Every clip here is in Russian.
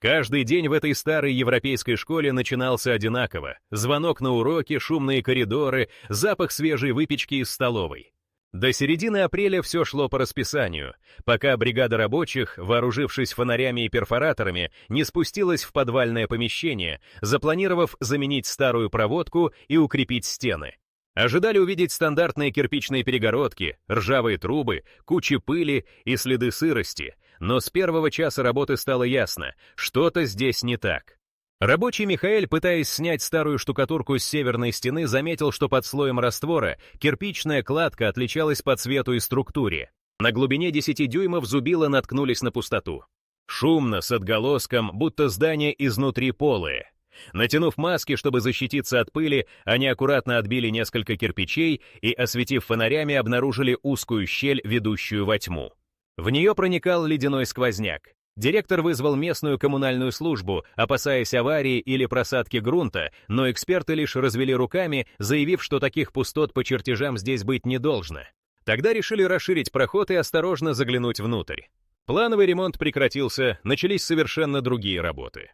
Каждый день в этой старой европейской школе начинался одинаково. Звонок на уроки, шумные коридоры, запах свежей выпечки из столовой. До середины апреля все шло по расписанию, пока бригада рабочих, вооружившись фонарями и перфораторами, не спустилась в подвальное помещение, запланировав заменить старую проводку и укрепить стены. Ожидали увидеть стандартные кирпичные перегородки, ржавые трубы, кучи пыли и следы сырости, но с первого часа работы стало ясно, что-то здесь не так. Рабочий Михаэль, пытаясь снять старую штукатурку с северной стены, заметил, что под слоем раствора кирпичная кладка отличалась по цвету и структуре. На глубине 10 дюймов зубила наткнулись на пустоту. Шумно, с отголоском, будто здание изнутри полое. Натянув маски, чтобы защититься от пыли, они аккуратно отбили несколько кирпичей и, осветив фонарями, обнаружили узкую щель, ведущую во тьму. В нее проникал ледяной сквозняк. Директор вызвал местную коммунальную службу, опасаясь аварии или просадки грунта, но эксперты лишь развели руками, заявив, что таких пустот по чертежам здесь быть не должно. Тогда решили расширить проход и осторожно заглянуть внутрь. Плановый ремонт прекратился, начались совершенно другие работы.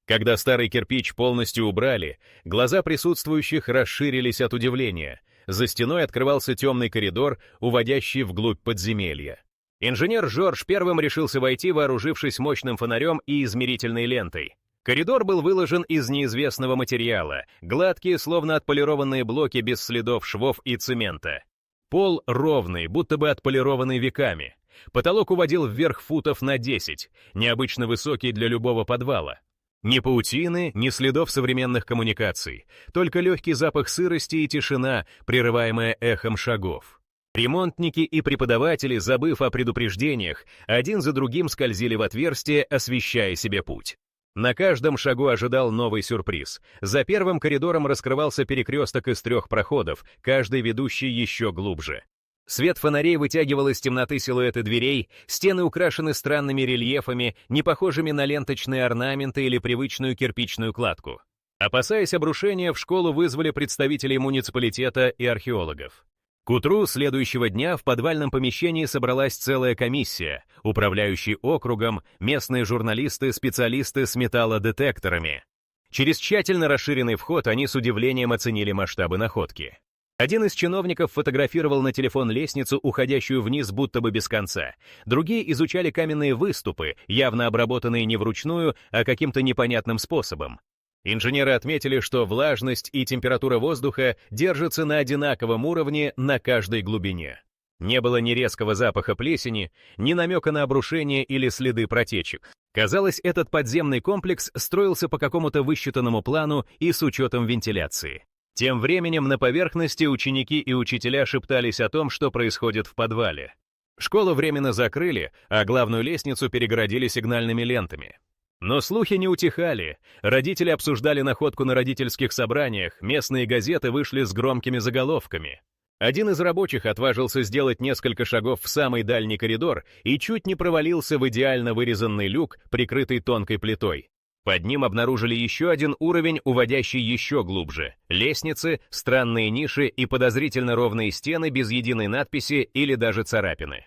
Когда старый кирпич полностью убрали, глаза присутствующих расширились от удивления. За стеной открывался темный коридор, уводящий вглубь подземелья. Инженер Жорж первым решился войти, вооружившись мощным фонарем и измерительной лентой. Коридор был выложен из неизвестного материала, гладкие, словно отполированные блоки без следов швов и цемента. Пол ровный, будто бы отполированный веками. Потолок уводил вверх футов на 10, необычно высокий для любого подвала. Ни паутины, ни следов современных коммуникаций, только легкий запах сырости и тишина, прерываемая эхом шагов. Ремонтники и преподаватели, забыв о предупреждениях, один за другим скользили в отверстие, освещая себе путь. На каждом шагу ожидал новый сюрприз. За первым коридором раскрывался перекресток из 3 проходов, каждый ведущий еще глубже. Свет фонарей вытягивал из темноты силуэты дверей, стены украшены странными рельефами, не похожими на ленточные орнаменты или привычную кирпичную кладку. Опасаясь обрушения, в школу вызвали представителей муниципалитета и археологов. К утру следующего дня в подвальном помещении собралась целая комиссия, управляющий округом, местные журналисты, специалисты с металлодетекторами. Через тщательно расширенный вход они с удивлением оценили масштабы находки. Один из чиновников фотографировал на телефон лестницу, уходящую вниз будто бы без конца. Другие изучали каменные выступы, явно обработанные не вручную, а каким-то непонятным способом. Инженеры отметили, что влажность и температура воздуха держатся на одинаковом уровне на каждой глубине. Не было ни резкого запаха плесени, ни намека на обрушение или следы протечек. Казалось, этот подземный комплекс строился по какому-то высчитанному плану и с учетом вентиляции. Тем временем на поверхности ученики и учителя шептались о том, что происходит в подвале. Школу временно закрыли, а главную лестницу перегородили сигнальными лентами. Но слухи не утихали, родители обсуждали находку на родительских собраниях, местные газеты вышли с громкими заголовками. Один из рабочих отважился сделать несколько шагов в самый дальний коридор и чуть не провалился в идеально вырезанный люк, прикрытый тонкой плитой. Под ним обнаружили еще один уровень, уводящий еще глубже. Лестницы, странные ниши и подозрительно ровные стены без единой надписи или даже царапины.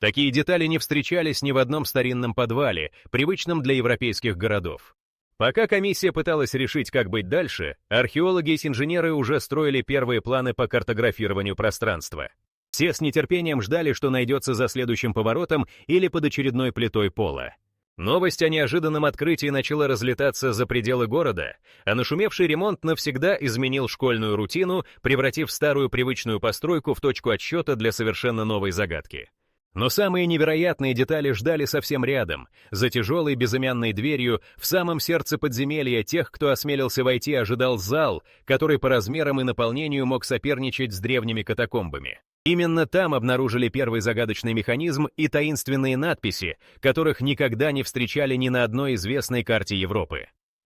Такие детали не встречались ни в одном старинном подвале, привычном для европейских городов. Пока комиссия пыталась решить, как быть дальше, археологи и инженеры уже строили первые планы по картографированию пространства. Все с нетерпением ждали, что найдется за следующим поворотом или под очередной плитой пола. Новость о неожиданном открытии начала разлетаться за пределы города, а нашумевший ремонт навсегда изменил школьную рутину, превратив старую привычную постройку в точку отсчета для совершенно новой загадки. Но самые невероятные детали ждали совсем рядом, за тяжелой безымянной дверью, в самом сердце подземелья. Тех, кто осмелился войти, ожидал зал, который по размерам и наполнению мог соперничать с древними катакомбами. Именно там обнаружили первый загадочный механизм и таинственные надписи, которых никогда не встречали ни на одной известной карте Европы.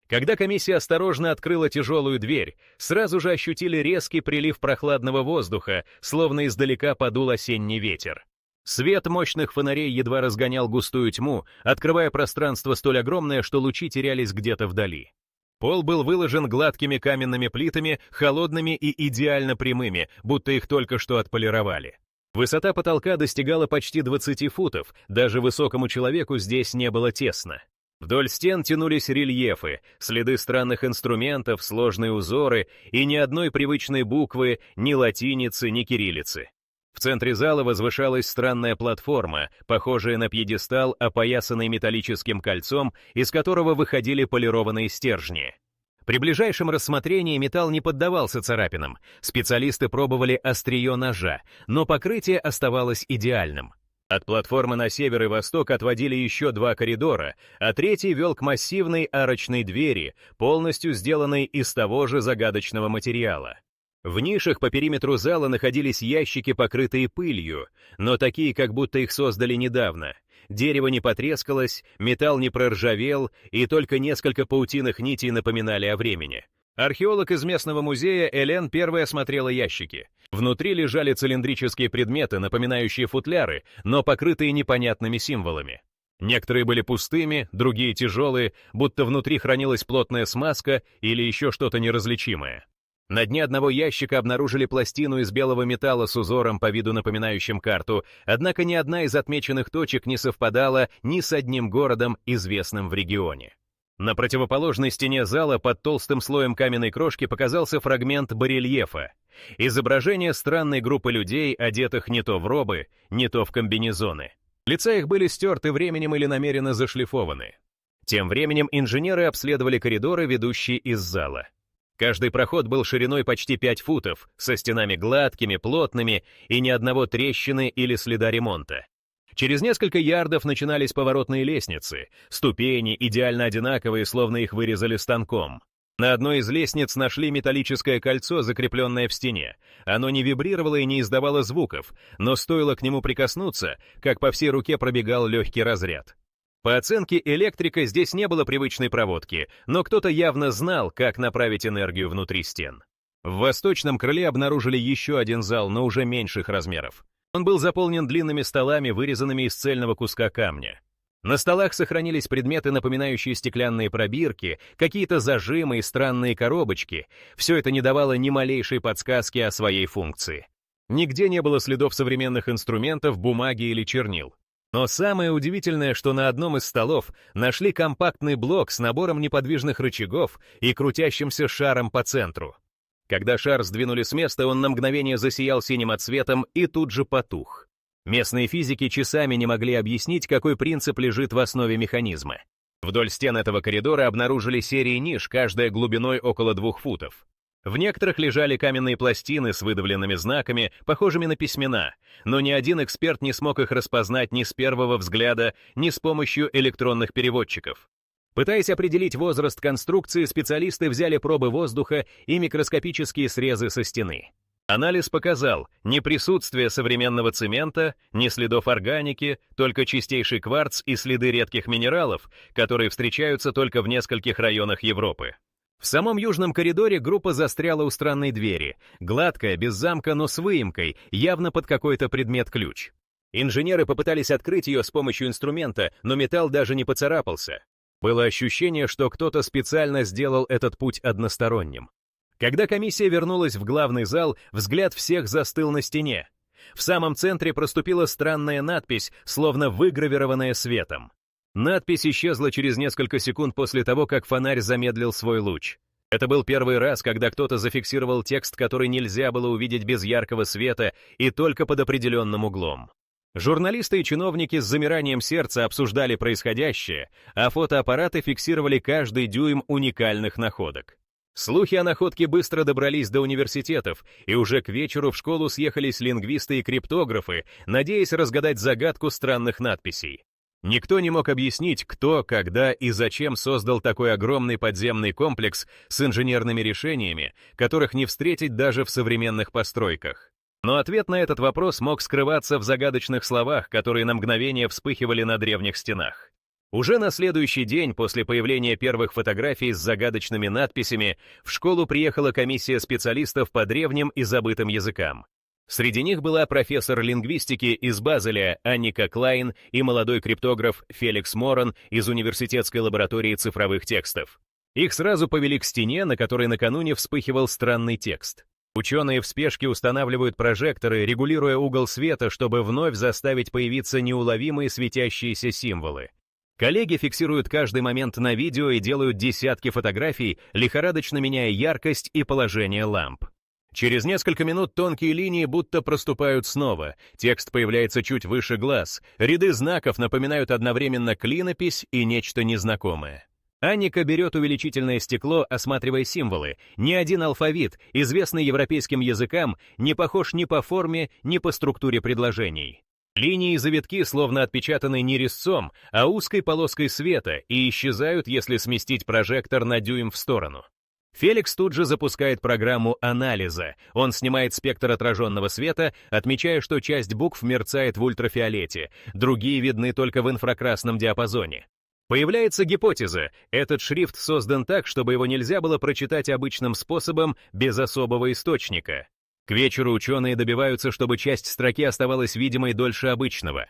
Когда комиссия осторожно открыла тяжелую дверь, сразу же ощутили резкий прилив прохладного воздуха, словно издалека подул осенний ветер. Свет мощных фонарей едва разгонял густую тьму, открывая пространство столь огромное, что лучи терялись где-то вдали. Пол был выложен гладкими каменными плитами, холодными и идеально прямыми, будто их только что отполировали. Высота потолка достигала почти 20 футов, даже высокому человеку здесь не было тесно. Вдоль стен тянулись рельефы, следы странных инструментов, сложные узоры и ни одной привычной буквы, ни латиницы, ни кириллицы. В центре зала возвышалась странная платформа, похожая на пьедестал, опоясанный металлическим кольцом, из которого выходили полированные стержни. При ближайшем рассмотрении металл не поддавался царапинам. Специалисты пробовали острие ножа, но покрытие оставалось идеальным. От платформы на север и восток отводили еще 2 коридора, а третий вел к массивной арочной двери, полностью сделанной из того же загадочного материала. В нишах по периметру зала находились ящики, покрытые пылью, но такие, как будто их создали недавно. Дерево не потрескалось, металл не проржавел, и только несколько паутинных нитей напоминали о времени. Археолог из местного музея Элен первой осмотрела ящики. Внутри лежали цилиндрические предметы, напоминающие футляры, но покрытые непонятными символами. Некоторые были пустыми, другие тяжелые, будто внутри хранилась плотная смазка или еще что-то неразличимое. На дне одного ящика обнаружили пластину из белого металла с узором по виду напоминающим карту, однако ни одна из отмеченных точек не совпадала ни с одним городом, известным в регионе. На противоположной стене зала под толстым слоем каменной крошки показался фрагмент барельефа. Изображение странной группы людей, одетых не то в робы, не то в комбинезоны. Лица их были стерты временем или намеренно зашлифованы. Тем временем инженеры обследовали коридоры, ведущие из зала. Каждый проход был шириной почти 5 футов, со стенами гладкими, плотными и ни одного трещины или следа ремонта. Через несколько ярдов начинались поворотные лестницы, ступени идеально одинаковые, словно их вырезали станком. На одной из лестниц нашли металлическое кольцо, закрепленное в стене. Оно не вибрировало и не издавало звуков, но стоило к нему прикоснуться, как по всей руке пробегал легкий разряд. По оценке электрика здесь не было привычной проводки, но кто-то явно знал, как направить энергию внутри стен. В восточном крыле обнаружили еще один зал, но уже меньших размеров. Он был заполнен длинными столами, вырезанными из цельного куска камня. На столах сохранились предметы, напоминающие стеклянные пробирки, какие-то зажимы и странные коробочки. Все это не давало ни малейшей подсказки о своей функции. Нигде не было следов современных инструментов, бумаги или чернил. Но самое удивительное, что на одном из столов нашли компактный блок с набором неподвижных рычагов и крутящимся шаром по центру. Когда шар сдвинули с места, он на мгновение засиял синим отсветом и тут же потух. Местные физики часами не могли объяснить, какой принцип лежит в основе механизма. Вдоль стен этого коридора обнаружили серии ниш, каждая глубиной около 2 футов. В некоторых лежали каменные пластины с выдавленными знаками, похожими на письмена, но ни один эксперт не смог их распознать ни с первого взгляда, ни с помощью электронных переводчиков. Пытаясь определить возраст конструкции, специалисты взяли пробы воздуха и микроскопические срезы со стены. Анализ показал ни присутствие современного цемента, ни следов органики, только чистейший кварц и следы редких минералов, которые встречаются только в нескольких районах Европы. В самом южном коридоре группа застряла у странной двери, гладкая, без замка, но с выемкой, явно под какой-то предмет-ключ. Инженеры попытались открыть ее с помощью инструмента, но металл даже не поцарапался. Было ощущение, что кто-то специально сделал этот путь односторонним. Когда комиссия вернулась в главный зал, взгляд всех застыл на стене. В самом центре проступила странная надпись, словно выгравированная светом. Надпись исчезла через несколько секунд после того, как фонарь замедлил свой луч. Это был первый раз, когда кто-то зафиксировал текст, который нельзя было увидеть без яркого света и только под определенным углом. Журналисты и чиновники с замиранием сердца обсуждали происходящее, а фотоаппараты фиксировали каждый дюйм уникальных находок. Слухи о находке быстро добрались до университетов, и уже к вечеру в школу съехались лингвисты и криптографы, надеясь разгадать загадку странных надписей. Никто не мог объяснить, кто, когда и зачем создал такой огромный подземный комплекс с инженерными решениями, которых не встретить даже в современных постройках. Но ответ на этот вопрос мог скрываться в загадочных словах, которые на мгновение вспыхивали на древних стенах. Уже на следующий день после появления первых фотографий с загадочными надписями в школу приехала комиссия специалистов по древним и забытым языкам. Среди них была профессор лингвистики из Базеля Анника Клайн и молодой криптограф Феликс Моран из университетской лаборатории цифровых текстов. Их сразу повели к стене, на которой накануне вспыхивал странный текст. Ученые в спешке устанавливают прожекторы, регулируя угол света, чтобы вновь заставить появиться неуловимые светящиеся символы. Коллеги фиксируют каждый момент на видео и делают десятки фотографий, лихорадочно меняя яркость и положение ламп. Через несколько минут тонкие линии будто проступают снова, текст появляется чуть выше глаз, ряды знаков напоминают одновременно клинопись и нечто незнакомое. Анника берет увеличительное стекло, осматривая символы. Ни один алфавит, известный европейским языкам, не похож ни по форме, ни по структуре предложений. Линии и завитки словно отпечатаны не резцом, а узкой полоской света и исчезают, если сместить прожектор на дюйм в сторону. Феликс тут же запускает программу анализа. Он снимает спектр отраженного света, отмечая, что часть букв мерцает в ультрафиолете, другие видны только в инфракрасном диапазоне. Появляется гипотеза: этот шрифт создан так, чтобы его нельзя было прочитать обычным способом без особого источника. К вечеру ученые добиваются, чтобы часть строки оставалась видимой дольше обычного.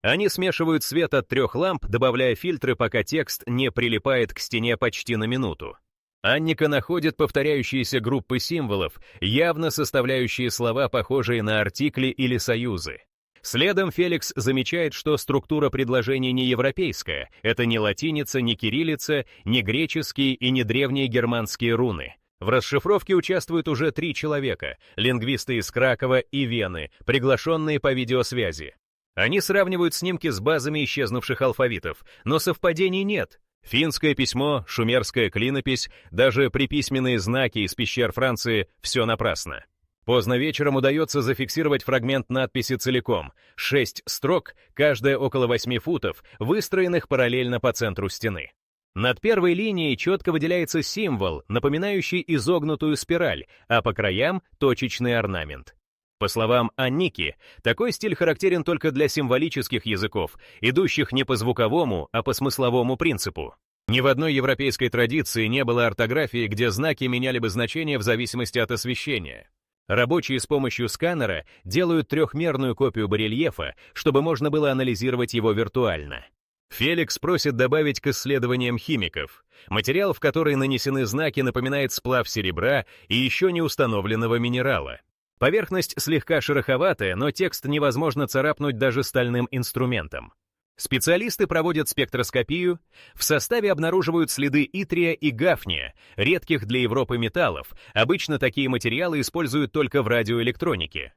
Они смешивают свет от 3 ламп, добавляя фильтры, пока текст не прилипает к стене почти на минуту. Анника находит повторяющиеся группы символов, явно составляющие слова, похожие на артикли или союзы. Следом Феликс замечает, что структура предложений не европейская, это не латиница, не кириллица, не греческие и не древние германские руны. В расшифровке участвуют уже 3 человека, лингвисты из Кракова и Вены, приглашенные по видеосвязи. Они сравнивают снимки с базами исчезнувших алфавитов, но совпадений нет. Финское письмо, шумерская клинопись, даже приписьменные знаки из пещер Франции — все напрасно. Поздно вечером удается зафиксировать фрагмент надписи целиком. 6 строк, каждая около 8 футов, выстроенных параллельно по центру стены. Над первой линией четко выделяется символ, напоминающий изогнутую спираль, а по краям — точечный орнамент. По словам Анники, такой стиль характерен только для символических языков, идущих не по звуковому, а по смысловому принципу. Ни в одной европейской традиции не было ортографии, где знаки меняли бы значение в зависимости от освещения. Рабочие с помощью сканера делают трехмерную копию барельефа, чтобы можно было анализировать его виртуально. Феликс просит добавить к исследованиям химиков. Материал, в который нанесены знаки, напоминает сплав серебра и еще не установленного минерала. Поверхность слегка шероховатая, но текст невозможно царапнуть даже стальным инструментом. Специалисты проводят спектроскопию, в составе обнаруживают следы итрия и гафния, редких для Европы металлов, обычно такие материалы используют только в радиоэлектронике.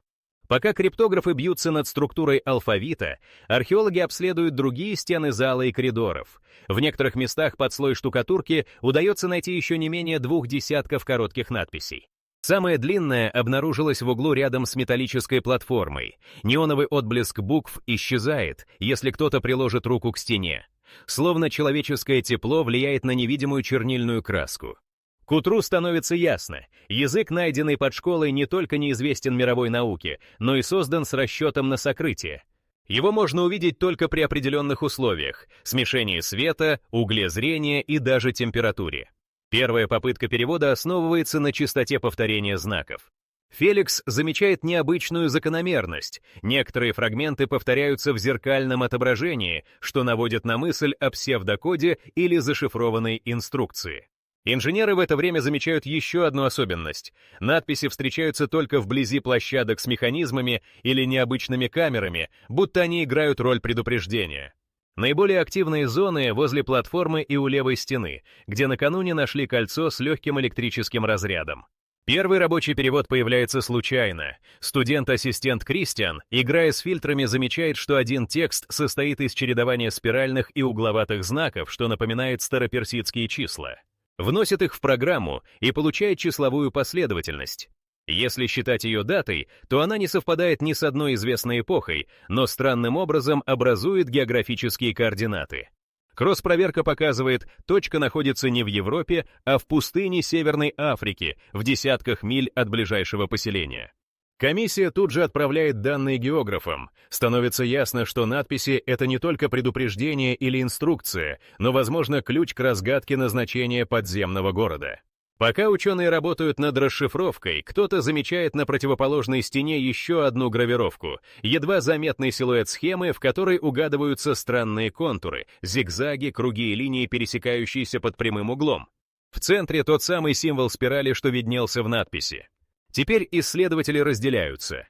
Пока криптографы бьются над структурой алфавита, археологи обследуют другие стены зала и коридоров. В некоторых местах под слой штукатурки удается найти еще не менее 2 десятков коротких надписей. Самая длинная обнаружилась в углу рядом с металлической платформой. Неоновый отблеск букв исчезает, если кто-то приложит руку к стене. Словно человеческое тепло влияет на невидимую чернильную краску. К утру становится ясно, язык, найденный под школой, не только неизвестен мировой науке, но и создан с расчетом на сокрытие. Его можно увидеть только при определенных условиях — смешении света, угле зрения и даже температуре. Первая попытка перевода основывается на частоте повторения знаков. Феликс замечает необычную закономерность. Некоторые фрагменты повторяются в зеркальном отображении, что наводит на мысль о псевдокоде или зашифрованной инструкции. Инженеры в это время замечают еще одну особенность. Надписи встречаются только вблизи площадок с механизмами или необычными камерами, будто они играют роль предупреждения. Наиболее активные зоны возле платформы и у левой стены, где накануне нашли кольцо с легким электрическим разрядом. Первый рабочий перевод появляется случайно. Студент-ассистент Кристиан, играя с фильтрами, замечает, что один текст состоит из чередования спиральных и угловатых знаков, что напоминает староперсидские числа. Вносит их в программу и получает числовую последовательность. Если считать ее датой, то она не совпадает ни с одной известной эпохой, но странным образом образует географические координаты. Кросс-проверка показывает, точка находится не в Европе, а в пустыне Северной Африки, в десятках миль от ближайшего поселения. Комиссия тут же отправляет данные географам. Становится ясно, что надписи — это не только предупреждение или инструкция, но, возможно, ключ к разгадке назначения подземного города. Пока ученые работают над расшифровкой, кто-то замечает на противоположной стене еще одну гравировку, едва заметный силуэт схемы, в которой угадываются странные контуры, зигзаги, круги и линии, пересекающиеся под прямым углом. В центре тот самый символ спирали, что виднелся в надписи. Теперь исследователи разделяются.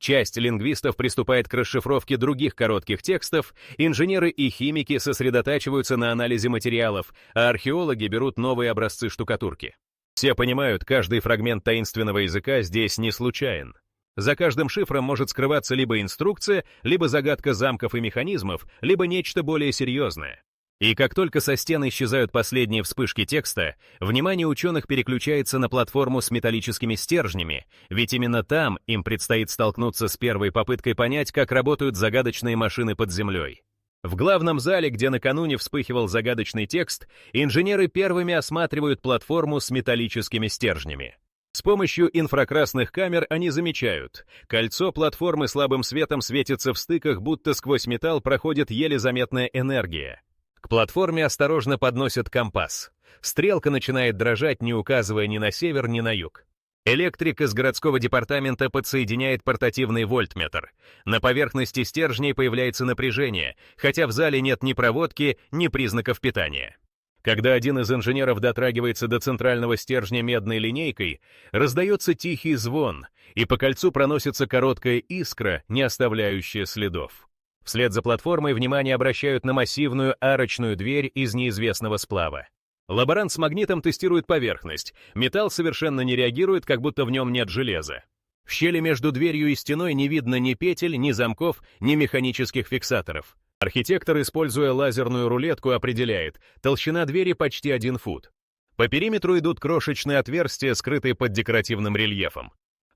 Часть лингвистов приступает к расшифровке других коротких текстов, инженеры и химики сосредотачиваются на анализе материалов, а археологи берут новые образцы штукатурки. Все понимают, каждый фрагмент таинственного языка здесь не случайен. За каждым шифром может скрываться либо инструкция, либо загадка замков и механизмов, либо нечто более серьезное. И как только со стен исчезают последние вспышки текста, внимание ученых переключается на платформу с металлическими стержнями, ведь именно там им предстоит столкнуться с первой попыткой понять, как работают загадочные машины под землей. В главном зале, где накануне вспыхивал загадочный текст, инженеры первыми осматривают платформу с металлическими стержнями. С помощью инфракрасных камер они замечают, кольцо платформы слабым светом светится в стыках, будто сквозь металл проходит еле заметная энергия. К платформе осторожно подносят компас. Стрелка начинает дрожать, не указывая ни на север, ни на юг. Электрик из городского департамента подсоединяет портативный вольтметр. На поверхности стержней появляется напряжение, хотя в зале нет ни проводки, ни признаков питания. Когда один из инженеров дотрагивается до центрального стержня медной линейкой, раздается тихий звон, и по кольцу проносится короткая искра, не оставляющая следов. Вслед за платформой внимание обращают на массивную арочную дверь из неизвестного сплава. Лаборант с магнитом тестирует поверхность. Металл совершенно не реагирует, как будто в нем нет железа. В щели между дверью и стеной не видно ни петель, ни замков, ни механических фиксаторов. Архитектор, используя лазерную рулетку, определяет, толщина двери почти 1 фут. По периметру идут крошечные отверстия, скрытые под декоративным рельефом.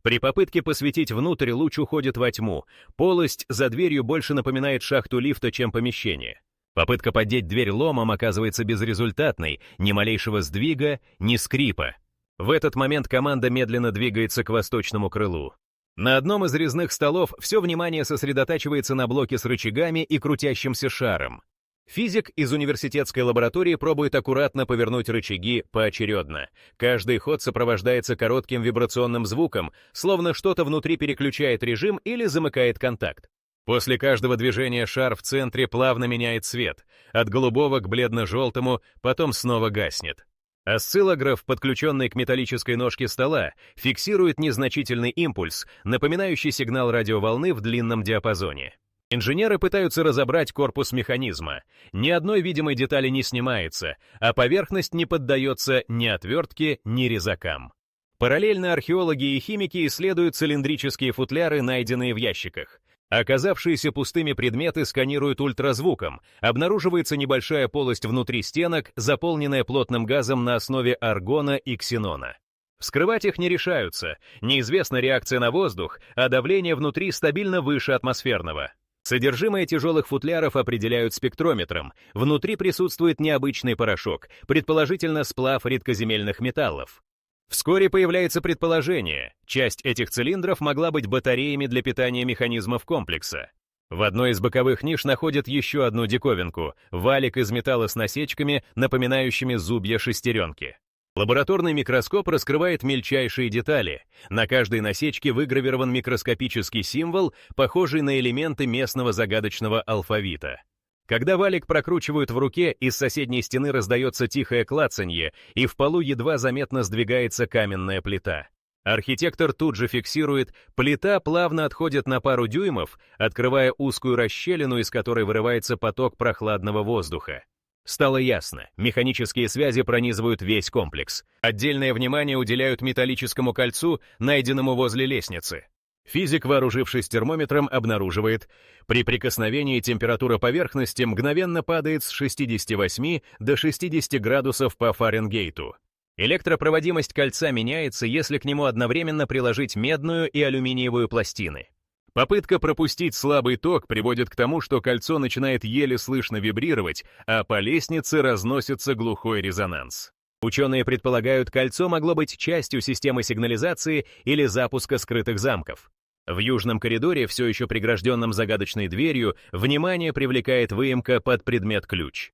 При попытке посветить внутрь луч уходит во тьму. Полость за дверью больше напоминает шахту лифта, чем помещение. Попытка поддеть дверь ломом оказывается безрезультатной, ни малейшего сдвига, ни скрипа. В этот момент команда медленно двигается к восточному крылу. На одном из резных столов все внимание сосредотачивается на блоке с рычагами и крутящимся шаром. Физик из университетской лаборатории пробует аккуратно повернуть рычаги поочередно. Каждый ход сопровождается коротким вибрационным звуком, словно что-то внутри переключает режим или замыкает контакт. После каждого движения шар в центре плавно меняет цвет, от голубого к бледно-желтому, потом снова гаснет. Осциллограф, подключенный к металлической ножке стола, фиксирует незначительный импульс, напоминающий сигнал радиоволны в длинном диапазоне. Инженеры пытаются разобрать корпус механизма. Ни одной видимой детали не снимается, а поверхность не поддается ни отвертке, ни резакам. Параллельно археологи и химики исследуют цилиндрические футляры, найденные в ящиках. Оказавшиеся пустыми предметы сканируют ультразвуком, обнаруживается небольшая полость внутри стенок, заполненная плотным газом на основе аргона и ксенона. Вскрывать их не решаются, неизвестна реакция на воздух, а давление внутри стабильно выше атмосферного. Содержимое тяжелых футляров определяют спектрометром, внутри присутствует необычный порошок, предположительно сплав редкоземельных металлов. Вскоре появляется предположение, часть этих цилиндров могла быть батареями для питания механизмов комплекса. В одной из боковых ниш находят еще одну диковинку — валик из металла с насечками, напоминающими зубья шестеренки. Лабораторный микроскоп раскрывает мельчайшие детали. На каждой насечке выгравирован микроскопический символ, похожий на элементы местного загадочного алфавита. Когда валик прокручивают в руке, из соседней стены раздается тихое клацанье, и в полу едва заметно сдвигается каменная плита. Архитектор тут же фиксирует, плита плавно отходит на пару дюймов, открывая узкую расщелину, из которой вырывается поток прохладного воздуха. Стало ясно, механические связи пронизывают весь комплекс. Отдельное внимание уделяют металлическому кольцу, найденному возле лестницы. Физик, вооружившись термометром, обнаруживает, при прикосновении температура поверхности мгновенно падает с 68 до 60 градусов по Фаренгейту. Электропроводимость кольца меняется, если к нему одновременно приложить медную и алюминиевую пластины. Попытка пропустить слабый ток приводит к тому, что кольцо начинает еле слышно вибрировать, а по лестнице разносится глухой резонанс. Ученые предполагают, кольцо могло быть частью системы сигнализации или запуска скрытых замков. В южном коридоре, все еще прегражденном загадочной дверью, внимание привлекает выемка под предмет ключ.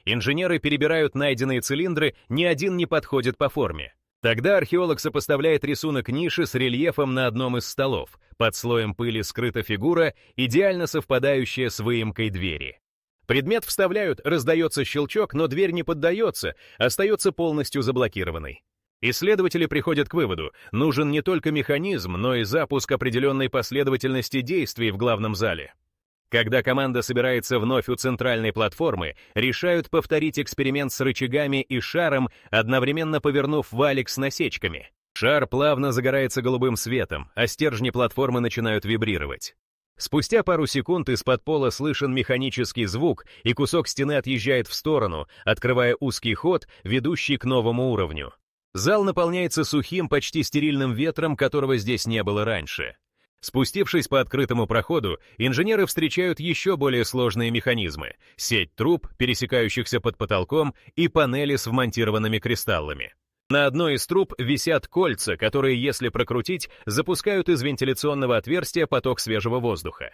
Инженеры перебирают найденные цилиндры, ни один не подходит по форме. Тогда археолог сопоставляет рисунок ниши с рельефом на одном из столов. Под слоем пыли скрыта фигура, идеально совпадающая с выемкой двери. Предмет вставляют, раздается щелчок, но дверь не поддается, остается полностью заблокированной. Исследователи приходят к выводу, нужен не только механизм, но и запуск определенной последовательности действий в главном зале. Когда команда собирается вновь у центральной платформы, решают повторить эксперимент с рычагами и шаром, одновременно повернув валик с насечками. Шар плавно загорается голубым светом, а стержни платформы начинают вибрировать. Спустя пару секунд из-под пола слышен механический звук, и кусок стены отъезжает в сторону, открывая узкий ход, ведущий к новому уровню. Зал наполняется сухим, почти стерильным ветром, которого здесь не было раньше. Спустившись по открытому проходу, инженеры встречают еще более сложные механизмы — сеть труб, пересекающихся под потолком, и панели с вмонтированными кристаллами. На одной из труб висят кольца, которые, если прокрутить, запускают из вентиляционного отверстия поток свежего воздуха.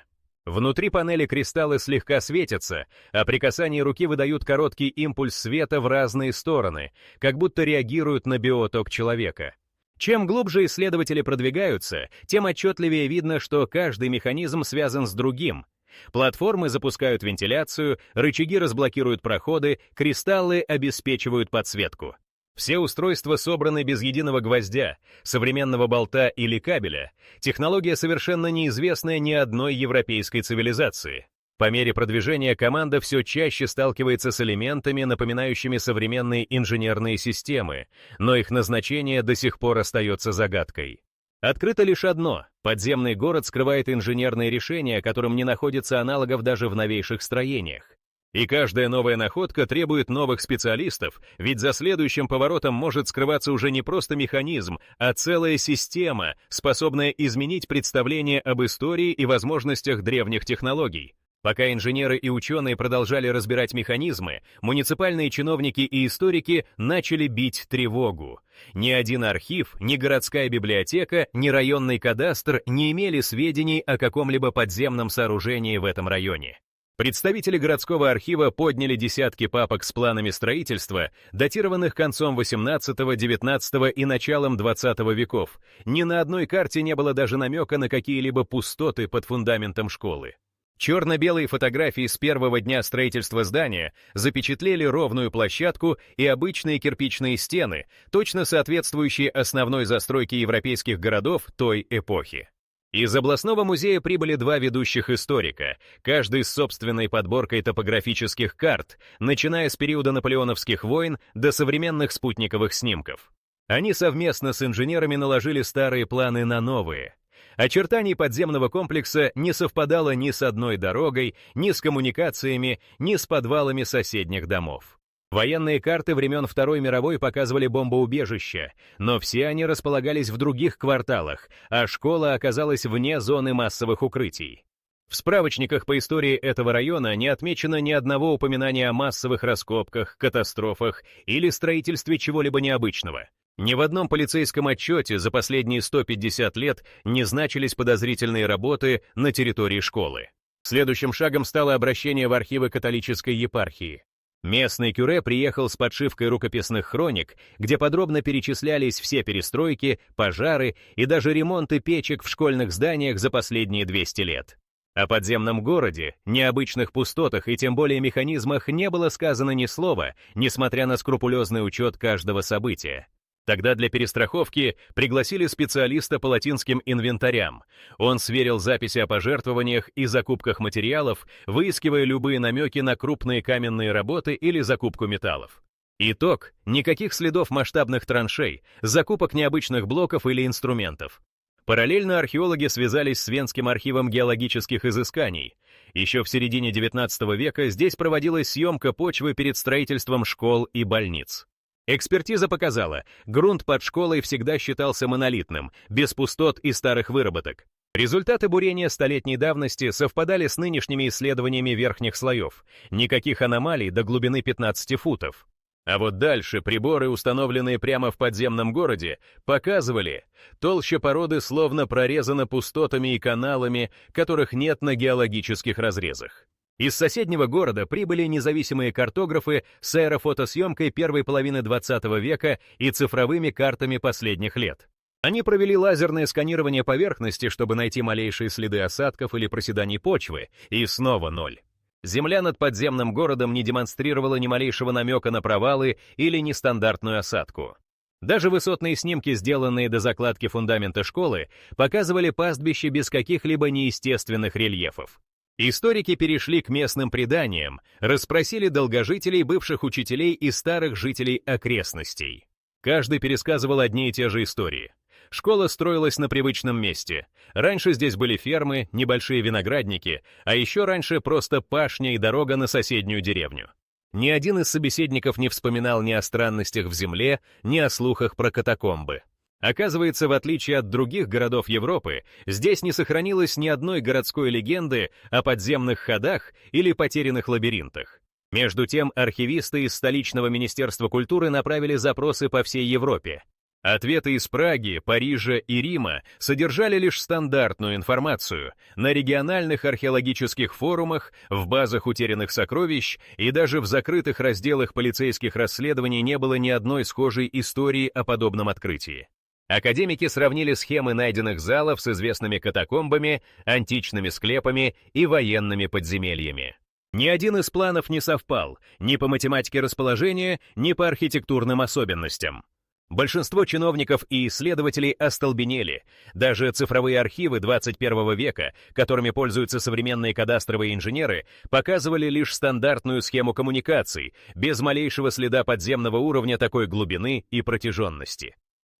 Внутри панели кристаллы слегка светятся, а при касании руки выдают короткий импульс света в разные стороны, как будто реагируют на биоток человека. Чем глубже исследователи продвигаются, тем отчетливее видно, что каждый механизм связан с другим. Платформы запускают вентиляцию, рычаги разблокируют проходы, кристаллы обеспечивают подсветку. Все устройства собраны без единого гвоздя, современного болта или кабеля. Технология совершенно неизвестная ни одной европейской цивилизации. По мере продвижения команда все чаще сталкивается с элементами, напоминающими современные инженерные системы, но их назначение до сих пор остается загадкой. Открыто лишь одно — подземный город скрывает инженерные решения, которым не находится аналогов даже в новейших строениях. И каждая новая находка требует новых специалистов, ведь за следующим поворотом может скрываться уже не просто механизм, а целая система, способная изменить представление об истории и возможностях древних технологий. Пока инженеры и ученые продолжали разбирать механизмы, муниципальные чиновники и историки начали бить тревогу. Ни один архив, ни городская библиотека, ни районный кадастр не имели сведений о каком-либо подземном сооружении в этом районе. Представители городского архива подняли десятки папок с планами строительства, датированных концом XVIII, XIX и началом XX веков. Ни на одной карте не было даже намека на какие-либо пустоты под фундаментом школы. Черно-белые фотографии с первого дня строительства здания запечатлели ровную площадку и обычные кирпичные стены, точно соответствующие основной застройке европейских городов той эпохи. Из областного музея прибыли два ведущих историка, каждый с собственной подборкой топографических карт, начиная с периода наполеоновских войн до современных спутниковых снимков. Они совместно с инженерами наложили старые планы на новые. Очертаний подземного комплекса не совпадало ни с одной дорогой, ни с коммуникациями, ни с подвалами соседних домов. Военные карты времен Второй мировой показывали бомбоубежища, но все они располагались в других кварталах, а школа оказалась вне зоны массовых укрытий. В справочниках по истории этого района не отмечено ни одного упоминания о массовых раскопках, катастрофах или строительстве чего-либо необычного. Ни в одном полицейском отчете за последние 150 лет не значились подозрительные работы на территории школы. Следующим шагом стало обращение в архивы католической епархии. Местный кюре приехал с подшивкой рукописных хроник, где подробно перечислялись все перестройки, пожары и даже ремонты печек в школьных зданиях за последние 200 лет. О подземном городе, необычных пустотах и тем более механизмах не было сказано ни слова, несмотря на скрупулезный учет каждого события. Тогда для перестраховки пригласили специалиста по латинским инвентарям. Он сверил записи о пожертвованиях и закупках материалов, выискивая любые намеки на крупные каменные работы или закупку металлов. Итог — никаких следов масштабных траншей, закупок необычных блоков или инструментов. Параллельно археологи связались с Венским архивом геологических изысканий. Еще в середине XIX века здесь проводилась съемка почвы перед строительством школ и больниц. Экспертиза показала, грунт под школой всегда считался монолитным, без пустот и старых выработок. Результаты бурения столетней давности совпадали с нынешними исследованиями верхних слоев. Никаких аномалий до глубины 15 футов. А вот дальше приборы, установленные прямо в подземном городе, показывали, толща породы словно прорезана пустотами и каналами, которых нет на геологических разрезах. Из соседнего города прибыли независимые картографы с аэрофотосъемкой первой половины XX века и цифровыми картами последних лет. Они провели лазерное сканирование поверхности, чтобы найти малейшие следы осадков или проседаний почвы, и снова ноль. Земля над подземным городом не демонстрировала ни малейшего намека на провалы или нестандартную осадку. Даже высотные снимки, сделанные до закладки фундамента школы, показывали пастбище без каких-либо неестественных рельефов. Историки перешли к местным преданиям, расспросили долгожителей, бывших учителей и старых жителей окрестностей. Каждый пересказывал одни и те же истории. Школа строилась на привычном месте. Раньше здесь были фермы, небольшие виноградники, а еще раньше просто пашня и дорога на соседнюю деревню. Ни один из собеседников не вспоминал ни о странностях в земле, ни о слухах про катакомбы. Оказывается, в отличие от других городов Европы, здесь не сохранилось ни одной городской легенды о подземных ходах или потерянных лабиринтах. Между тем, архивисты из столичного Министерства культуры направили запросы по всей Европе. Ответы из Праги, Парижа и Рима содержали лишь стандартную информацию на региональных археологических форумах, в базах утерянных сокровищ и даже в закрытых разделах полицейских расследований не было ни одной схожей истории о подобном открытии. Академики сравнили схемы найденных залов с известными катакомбами, античными склепами и военными подземельями. Ни один из планов не совпал ни по математике расположения, ни по архитектурным особенностям. Большинство чиновников и исследователей остолбенели. Даже цифровые архивы 21 века, которыми пользуются современные кадастровые инженеры, показывали лишь стандартную схему коммуникаций, без малейшего следа подземного уровня такой глубины и протяженности.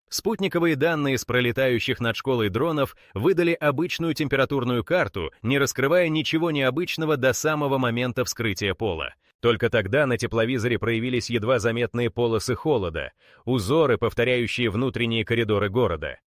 Спутниковые данные с пролетающих над школой дронов выдали обычную температурную карту, не раскрывая ничего необычного до самого момента вскрытия пола. Только тогда на тепловизоре проявились едва заметные полосы холода, узоры, повторяющие внутренние коридоры города.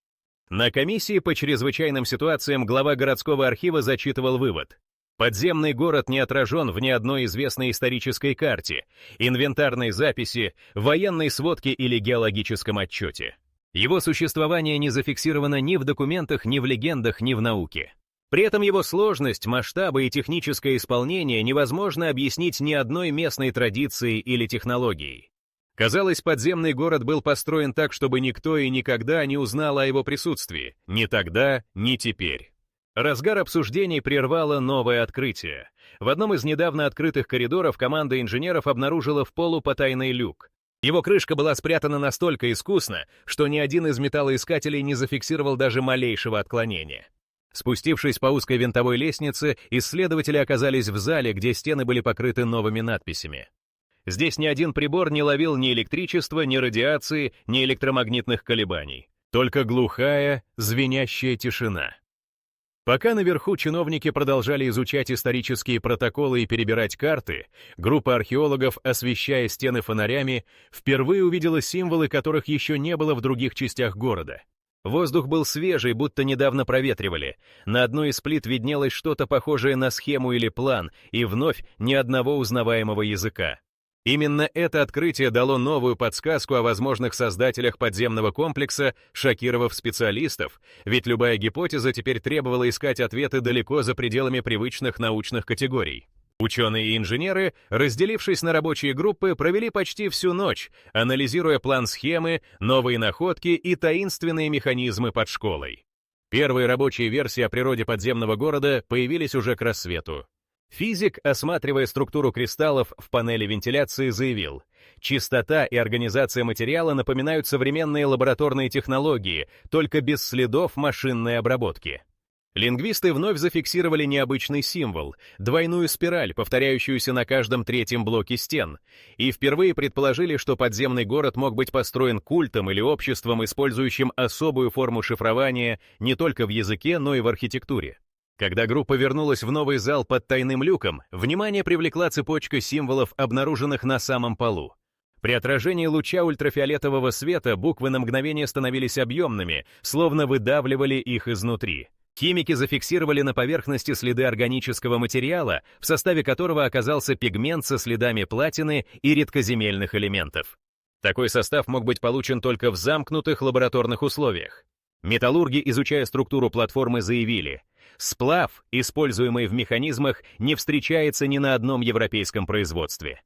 На комиссии по чрезвычайным ситуациям глава городского архива зачитывал вывод. Подземный город не отражен в ни одной известной исторической карте, инвентарной записи, военной сводке или геологическом отчете. Его существование не зафиксировано ни в документах, ни в легендах, ни в науке. При этом его сложность, масштабы и техническое исполнение невозможно объяснить ни одной местной традицией или технологией. Казалось, подземный город был построен так, чтобы никто и никогда не узнал о его присутствии. Ни тогда, ни теперь. Разгар обсуждений прервало новое открытие. В одном из недавно открытых коридоров команда инженеров обнаружила в полу потайный люк. Его крышка была спрятана настолько искусно, что ни один из металлоискателей не зафиксировал даже малейшего отклонения. Спустившись по узкой винтовой лестнице, исследователи оказались в зале, где стены были покрыты новыми надписями. Здесь ни один прибор не ловил ни электричества, ни радиации, ни электромагнитных колебаний. Только глухая, звенящая тишина. Пока наверху чиновники продолжали изучать исторические протоколы и перебирать карты, группа археологов, освещая стены фонарями, впервые увидела символы, которых еще не было в других частях города. Воздух был свежий, будто недавно проветривали. На одной из плит виднелось что-то похожее на схему или план, и вновь ни одного узнаваемого языка. Именно это открытие дало новую подсказку о возможных создателях подземного комплекса, шокировав специалистов, ведь любая гипотеза теперь требовала искать ответы далеко за пределами привычных научных категорий. Ученые и инженеры, разделившись на рабочие группы, провели почти всю ночь, анализируя план схемы, новые находки и таинственные механизмы под школой. Первые рабочие версии о природе подземного города появились уже к рассвету. Физик, осматривая структуру кристаллов в панели вентиляции, заявил: чистота и организация материала напоминают современные лабораторные технологии, только без следов машинной обработки. Лингвисты вновь зафиксировали необычный символ — двойную спираль, повторяющуюся на каждом третьем блоке стен, и впервые предположили, что подземный город мог быть построен культом или обществом, использующим особую форму шифрования не только в языке, но и в архитектуре. Когда группа вернулась в новый зал под тайным люком, внимание привлекла цепочка символов, обнаруженных на самом полу. При отражении луча ультрафиолетового света буквы на мгновение становились объемными, словно выдавливали их изнутри. Химики зафиксировали на поверхности следы органического материала, в составе которого оказался пигмент со следами платины и редкоземельных элементов. Такой состав мог быть получен только в замкнутых лабораторных условиях. Металлурги, изучая структуру платформы, заявили: сплав, используемый в механизмах, не встречается ни на одном европейском производстве.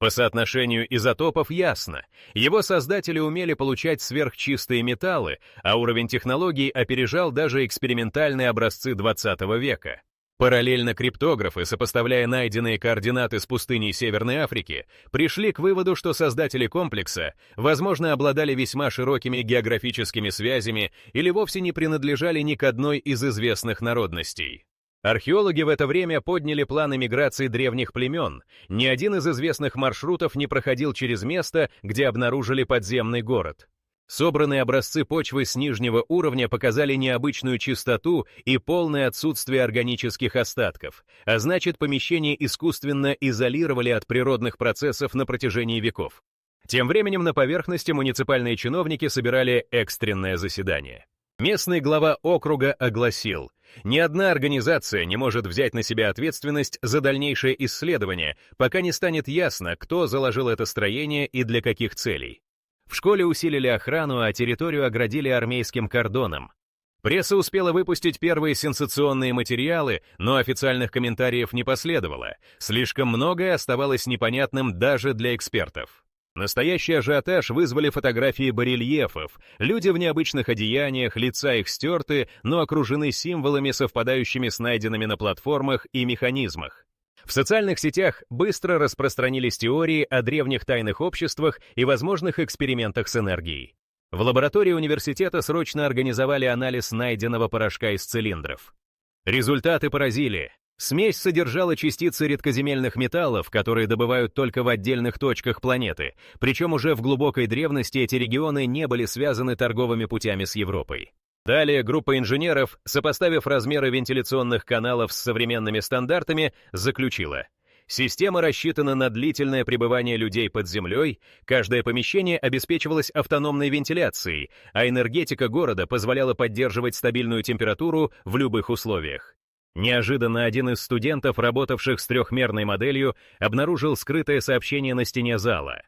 По соотношению изотопов ясно, его создатели умели получать сверхчистые металлы, а уровень технологий опережал даже экспериментальные образцы 20 века. Параллельно криптографы, сопоставляя найденные координаты с пустыней Северной Африки, пришли к выводу, что создатели комплекса, возможно, обладали весьма широкими географическими связями или вовсе не принадлежали ни к одной из известных народностей. Археологи в это время подняли планы миграции древних племен. Ни один из известных маршрутов не проходил через место, где обнаружили подземный город. Собранные образцы почвы с нижнего уровня показали необычную чистоту и полное отсутствие органических остатков, а значит, помещение искусственно изолировали от природных процессов на протяжении веков. Тем временем на поверхности муниципальные чиновники собирали экстренное заседание. Местный глава округа огласил: ни одна организация не может взять на себя ответственность за дальнейшее исследование, пока не станет ясно, кто заложил это строение и для каких целей. В школе усилили охрану, а территорию оградили армейским кордоном. Пресса успела выпустить первые сенсационные материалы, но официальных комментариев не последовало. Слишком многое оставалось непонятным даже для экспертов. Настоящий ажиотаж вызвали фотографии барельефов. Люди в необычных одеяниях, лица их стерты, но окружены символами, совпадающими с найденными на платформах и механизмах. В социальных сетях быстро распространились теории о древних тайных обществах и возможных экспериментах с энергией. В лаборатории университета срочно организовали анализ найденного порошка из цилиндров. Результаты поразили. Смесь содержала частицы редкоземельных металлов, которые добывают только в отдельных точках планеты, причем уже в глубокой древности эти регионы не были связаны торговыми путями с Европой. Далее группа инженеров, сопоставив размеры вентиляционных каналов с современными стандартами, заключила: система рассчитана на длительное пребывание людей под землей, каждое помещение обеспечивалось автономной вентиляцией, а энергетика города позволяла поддерживать стабильную температуру в любых условиях. Неожиданно один из студентов, работавших с трехмерной моделью, обнаружил скрытое сообщение на стене зала.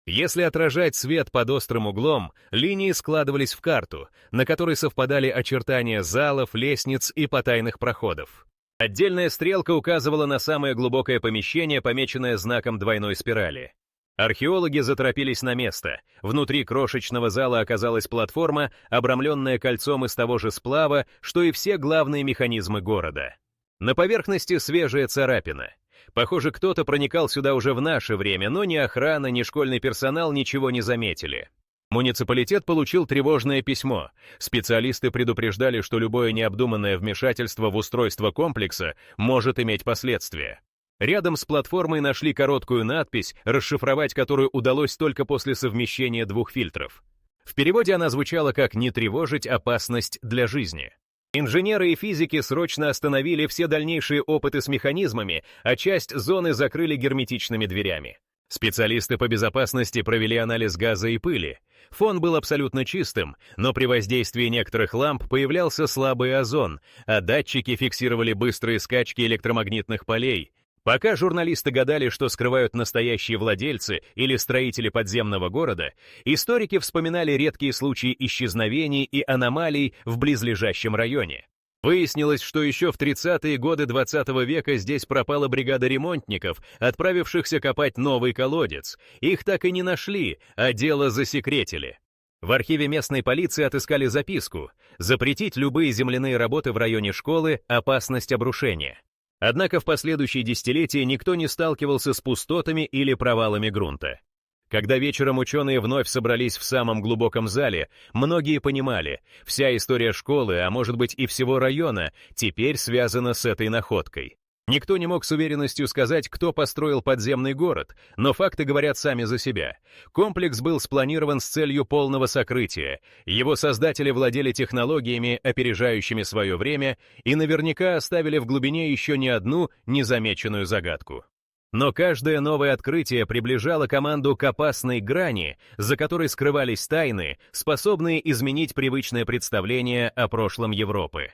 Если отражать свет под острым углом, линии складывались в карту, на которой совпадали очертания залов, лестниц и потайных проходов. Отдельная стрелка указывала на самое глубокое помещение, помеченное знаком двойной спирали. Археологи заторопились на место. Внутри крошечного зала оказалась платформа, обрамленная кольцом из того же сплава, что и все главные механизмы города. На поверхности свежая царапина. Похоже, кто-то проникал сюда уже в наше время, но ни охрана, ни школьный персонал ничего не заметили. Муниципалитет получил тревожное письмо. Специалисты предупреждали, что любое необдуманное вмешательство в устройство комплекса может иметь последствия. Рядом с платформой нашли короткую надпись, расшифровать которую удалось только после совмещения двух фильтров. В переводе она звучала как «не тревожить опасность для жизни». Инженеры и физики срочно остановили все дальнейшие опыты с механизмами, а часть зоны закрыли герметичными дверями. Специалисты по безопасности провели анализ газа и пыли. Фон был абсолютно чистым, но при воздействии некоторых ламп появлялся слабый озон, а датчики фиксировали быстрые скачки электромагнитных полей. Пока журналисты гадали, что скрывают настоящие владельцы или строители подземного города, историки вспоминали редкие случаи исчезновений и аномалий в близлежащем районе. Выяснилось, что еще в 30-е годы 20 века здесь пропала бригада ремонтников, отправившихся копать новый колодец. Их так и не нашли, а дело засекретили. В архиве местной полиции отыскали записку: запретить любые земляные работы в районе школы, опасность обрушения. Однако в последующие десятилетия никто не сталкивался с пустотами или провалами грунта. Когда вечером ученые вновь собрались в самом глубоком зале, многие понимали, вся история школы, а может быть и всего района, теперь связана с этой находкой. Никто не мог с уверенностью сказать, кто построил подземный город, но факты говорят сами за себя. Комплекс был спланирован с целью полного сокрытия, его создатели владели технологиями, опережающими свое время, и наверняка оставили в глубине еще не одну незамеченную загадку. Но каждое новое открытие приближало команду к опасной грани, за которой скрывались тайны, способные изменить привычное представление о прошлом Европы.